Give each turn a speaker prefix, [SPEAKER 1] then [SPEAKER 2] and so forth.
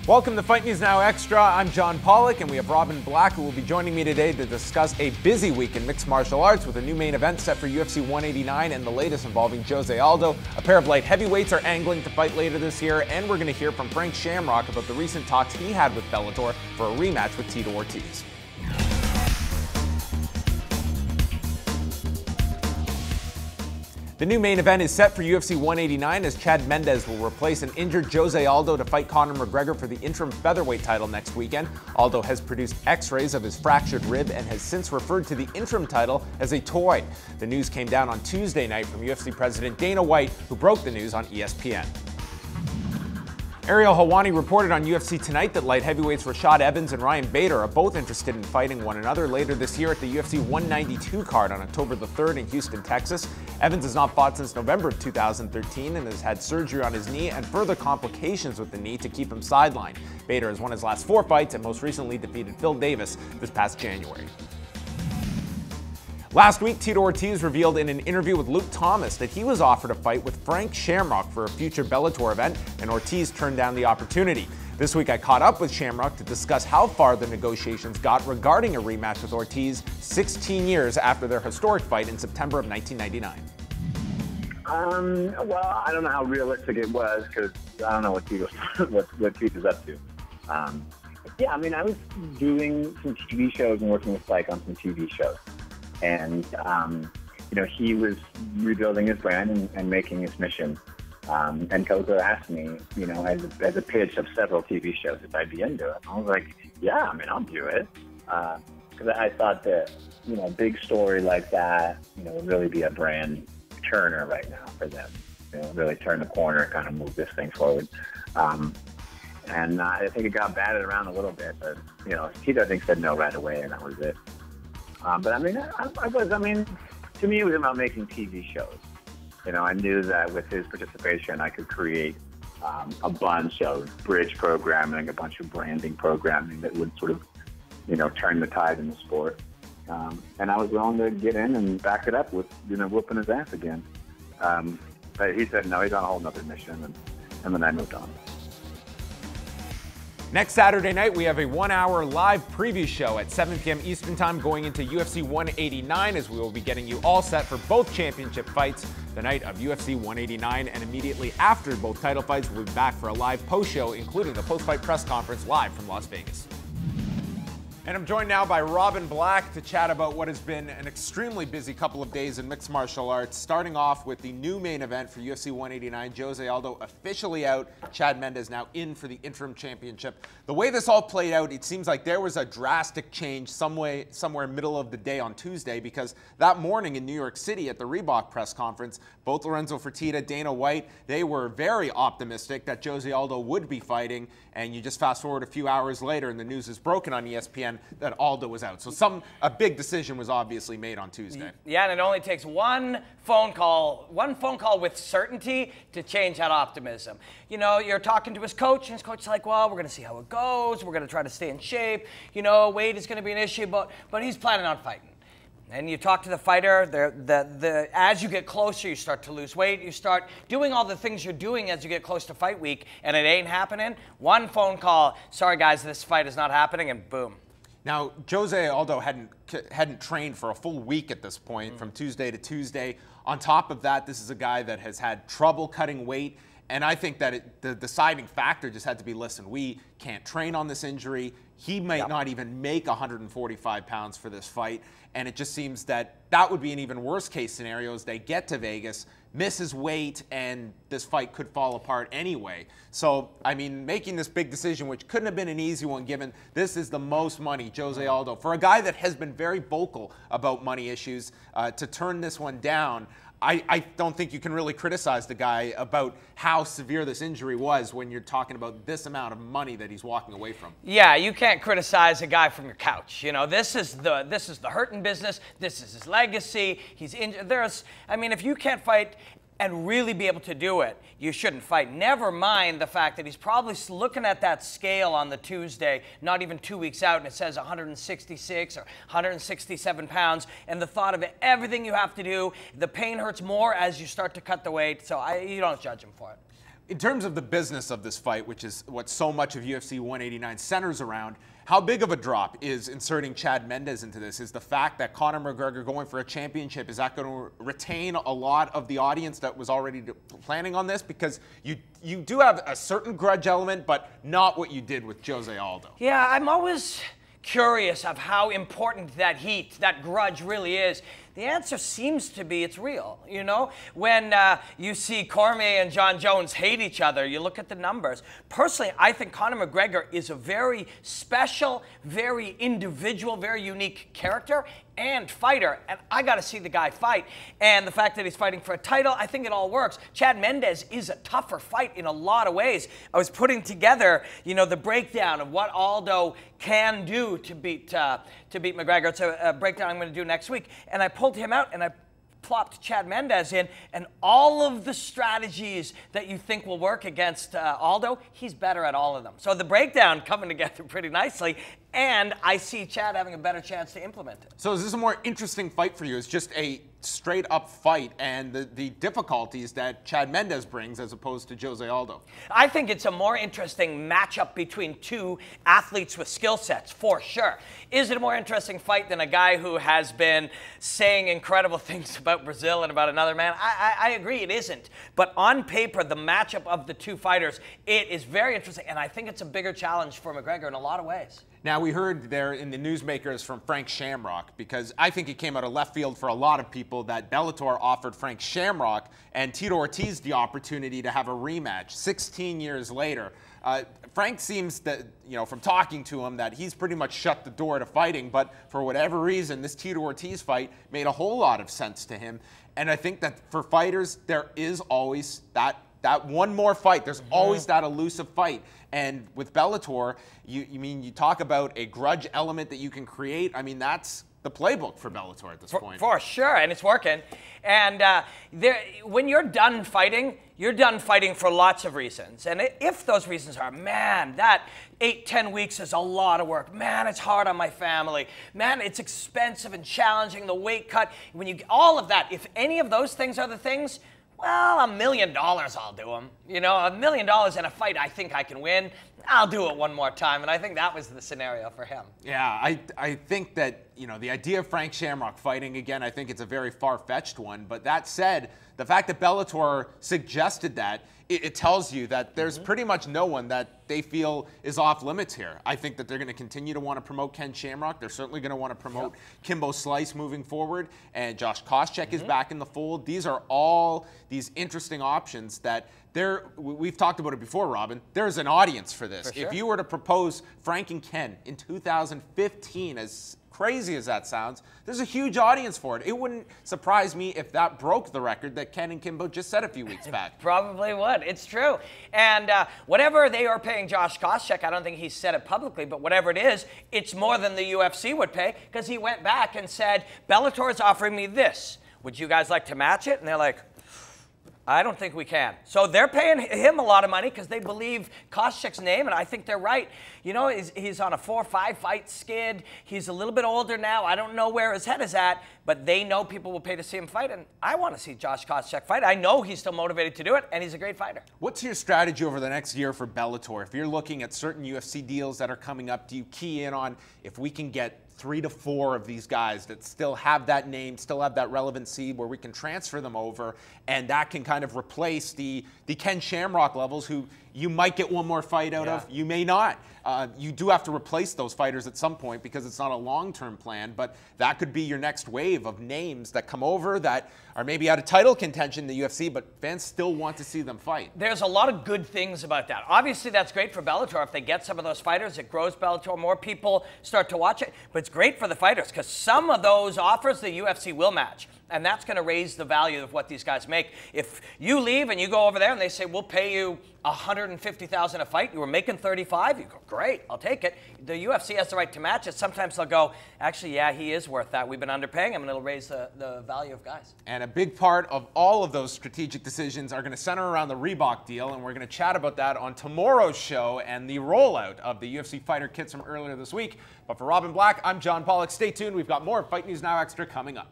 [SPEAKER 1] Welcome to Fight News Now Extra. I'm John Pollock, and we have Robin Black, who will be joining me today to discuss a busy week in mixed martial arts with a new main event set for UFC 189 and the latest involving Jose Aldo. A pair of light heavyweights are angling to fight later this year, and we're going to hear from Frank Shamrock about the recent talks he had with Bellator for a rematch with Tito Ortiz. The new main event is set for UFC 189 as Chad Mendes will replace an injured Jose Aldo to fight Conor McGregor for the interim featherweight title next weekend. Aldo has produced x-rays of his fractured rib and has since referred to the interim title as a toy. The news came down on Tuesday night from UFC President Dana White, who broke the news on ESPN. Ariel Helwani reported on UFC Tonight that light heavyweights Rashad Evans and Ryan Bader are both interested in fighting one another later this year at the UFC 192 card on October the 3rd in Houston, Texas. Evans has not fought since November of 2013 and has had surgery on his knee and further complications with the knee to keep him sidelined. Bader has won his last 4 fights and most recently defeated Phil Davis this past January. Last week, Tito Ortiz revealed in an interview with Luke Thomas that he was offered a fight with Frank Shamrock for a future Bellator event, and Ortiz turned down the opportunity. This week, I caught up with Shamrock to discuss how far the negotiations got regarding a rematch with Ortiz 16 years after their historic fight in September of 1999.
[SPEAKER 2] Well, I don't know how realistic it was because I don't know what Tito's up to. Yeah, I mean, I was doing some TV shows and working with Spike on some TV shows. And, he was rebuilding his brand and making his mission. And Coco asked me, as a pitch of several TV shows, if I'd be into it. I was like, yeah, I mean, I'll do it. Because I thought that, big story like that, would really be a brand turner right now for them. Really turn the corner, kind of move this thing forward. And I think it got batted around a little bit. But, Tito, I think, said no right away, and that was it. But I mean, to me, it was about making TV shows. I knew that with his participation, I could create a bunch of bridge programming, a bunch of branding programming that would sort of, turn the tide in the sport. And I was willing to get in and back it up with, whooping his ass again. But he said no, he's on a whole nother mission, and then I moved on.
[SPEAKER 1] Next Saturday night, we have a 1-hour live preview show at 7 p.m. Eastern Time going into UFC 189 as we will be getting you all set for both championship fights the night of UFC 189. And immediately after both title fights, we'll be back for a live post-show, including the post-fight press conference live from Las Vegas. And I'm joined now by Robin Black to chat about what has been an extremely busy couple of days in mixed martial arts, starting off with the new main event for UFC 189, Jose Aldo officially out, Chad Mendes now in for the interim championship. The way this all played out, it seems like there was a drastic change somewhere middle of the day on Tuesday, because that morning in New York City at the Reebok press conference, both Lorenzo Fertitta, Dana White, they were very optimistic that Jose Aldo would be fighting, and you just fast forward a few hours later and the news is broken on ESPN that Aldo was out. So a big decision was obviously made on Tuesday.
[SPEAKER 3] Yeah, and it only takes one phone call with certainty to change that optimism. You're talking to his coach, and his coach's like, well, we're going to see how it goes. We're going to try to stay in shape. Weight is going to be an issue, but he's planning on fighting. And you talk to the fighter, as you get closer, you start to lose weight. You start doing all the things you're doing as you get close to fight week, and it ain't happening. One phone call, sorry guys, this fight is not happening, and boom.
[SPEAKER 1] Now, Jose Aldo hadn't trained for a full week at this point, from Tuesday to Tuesday. On top of that, this is a guy that has had trouble cutting weight. And I think that the deciding factor just had to be, listen, we can't train on this injury. He might not even make 145 pounds for this fight. And it just seems that would be an even worse case scenario as they get to Vegas, miss his weight, and this fight could fall apart anyway. So, I mean, making this big decision, which couldn't have been an easy one given this is the most money Jose Aldo, for a guy that has been very vocal about money issues, to turn this one down, I don't think you can really criticize the guy about how severe this injury was when you're talking about this amount of money that he's walking away from.
[SPEAKER 3] Yeah, you can't criticize a guy from your couch. This is the hurting business. This is his legacy. He's injured. If you can't fight and really be able to do it, you shouldn't fight. Never mind the fact that he's probably looking at that scale on the Tuesday, not even 2 weeks out, and it says 166 or 167 pounds, and the thought of everything you have to do, the pain hurts more as you start to cut the weight, so you don't judge him for it.
[SPEAKER 1] In terms of the business of this fight, which is what so much of UFC 189 centers around, how big of a drop is inserting Chad Mendes into this? Is the fact that Conor McGregor going for a championship, is that going to retain a lot of the audience that was already planning on this? Because you do have a certain grudge element, but not what you did with Jose Aldo.
[SPEAKER 3] Yeah, I'm always curious of how important that heat, that grudge really is. The answer seems to be it's real, you know? When you see Cormier and John Jones hate each other, you look at the numbers. Personally, I think Conor McGregor is a very special, very individual, very unique character and fighter, and I got to see the guy fight. And the fact that he's fighting for a title, I think it all works. Chad Mendes is a tougher fight in a lot of ways. I was putting together, you know, the breakdown of what Aldo can do to beat McGregor. It's a breakdown I'm going to do next week, and I pulled him out and I plopped Chad Mendes in, and all of the strategies that you think will work against Aldo, he's better at all of them. So the breakdown coming together pretty nicely, and I see Chad having a better chance to implement it.
[SPEAKER 1] So is this a more interesting fight for you? It's just a straight up fight and the difficulties that Chad Mendes brings as opposed to Jose Aldo?
[SPEAKER 3] I think it's a more interesting matchup between two athletes with skill sets, for sure. Is it a more interesting fight than a guy who has been saying incredible things about Brazil and about another man? I agree, it isn't. But on paper, the matchup of the two fighters, it is very interesting, and I think it's a bigger challenge for McGregor in a lot of ways.
[SPEAKER 1] Now, we heard there in the Newsmakers from Frank Shamrock, because I think it came out of left field for a lot of people that Bellator offered Frank Shamrock and Tito Ortiz the opportunity to have a rematch 16 years later. Frank seems that, you know, from talking to him, that he's pretty much shut the door to fighting, but for whatever reason, this Tito Ortiz fight made a whole lot of sense to him. And I think that for fighters, there is always that one more fight. There's always that elusive fight. And with Bellator, you talk about a grudge element that you can create. I mean, that's the playbook for Bellator at this point.
[SPEAKER 3] For sure, and it's working. And when you're done fighting for lots of reasons. And if those reasons are, man, that 8-10 weeks is a lot of work. Man, it's hard on my family. Man, it's expensive and challenging, the weight cut. When you all of that, if any of those things are the things, well, $1 million, I'll do them. You know, $1 million in a fight I think I can win, I'll do it one more time. And I think that was the scenario for him.
[SPEAKER 1] Yeah, I think that, you know, the idea of Frank Shamrock fighting again, I think it's a very far-fetched one. But that said, the fact that Bellator suggested that, it tells you that there's pretty much no one that they feel is off limits here. I think that they're going to continue to want to promote Ken Shamrock. They're certainly going to want to promote Kimbo Slice moving forward. And Josh Koscheck is back in the fold. These are all these interesting options that we've talked about it before, Robin. There's an audience for this.
[SPEAKER 3] For sure.
[SPEAKER 1] If you were to propose Frank and Ken in 2015, as crazy as that sounds, there's a huge audience for it. It wouldn't surprise me if that broke the record that Ken and Kimbo just set a few weeks back.
[SPEAKER 3] Probably would. It's true. And whatever they are paying Josh Koscheck, I don't think he said it publicly, but whatever it is, it's more than the UFC would pay, because he went back and said, Bellator is offering me this. Would you guys like to match it? And they're like, I don't think we can. So they're paying him a lot of money because they believe Koscheck's name, and I think they're right. You know, he's on a 4 or 5 fight skid. He's a little bit older now. I don't know where his head is at, but they know people will pay to see him fight, and I want to see Josh Koscheck fight. I know he's still motivated to do it, and he's a great fighter.
[SPEAKER 1] What's your strategy over the next year for Bellator? If you're looking at certain UFC deals that are coming up, do you key in on if we can get 3 to 4 of these guys that still have that name, still have that relevancy, where we can transfer them over, and that can kind of replace the Ken Shamrock levels, who you might get one more fight out of, you may not. You do have to replace those fighters at some point because it's not a long-term plan, but that could be your next wave of names that come over that are maybe out of title contention in the UFC, but fans still want to see them fight.
[SPEAKER 3] There's a lot of good things about that. Obviously, that's great for Bellator. If they get some of those fighters, it grows Bellator. More people start to watch it, but it's great for the fighters because some of those offers the UFC will match. And that's going to raise the value of what these guys make. If you leave and you go over there and they say, we'll pay you $150,000 a fight, you were making 35, you go, great, I'll take it. The UFC has the right to match it. Sometimes they'll go, actually, yeah, he is worth that. We've been underpaying him, and it'll raise the value of guys.
[SPEAKER 1] And a big part of all of those strategic decisions are going to center around the Reebok deal, and we're going to chat about that on tomorrow's show and the rollout of the UFC fighter kits from earlier this week. But for Robin Black, I'm John Pollock. Stay tuned. We've got more Fight News Now Extra coming up.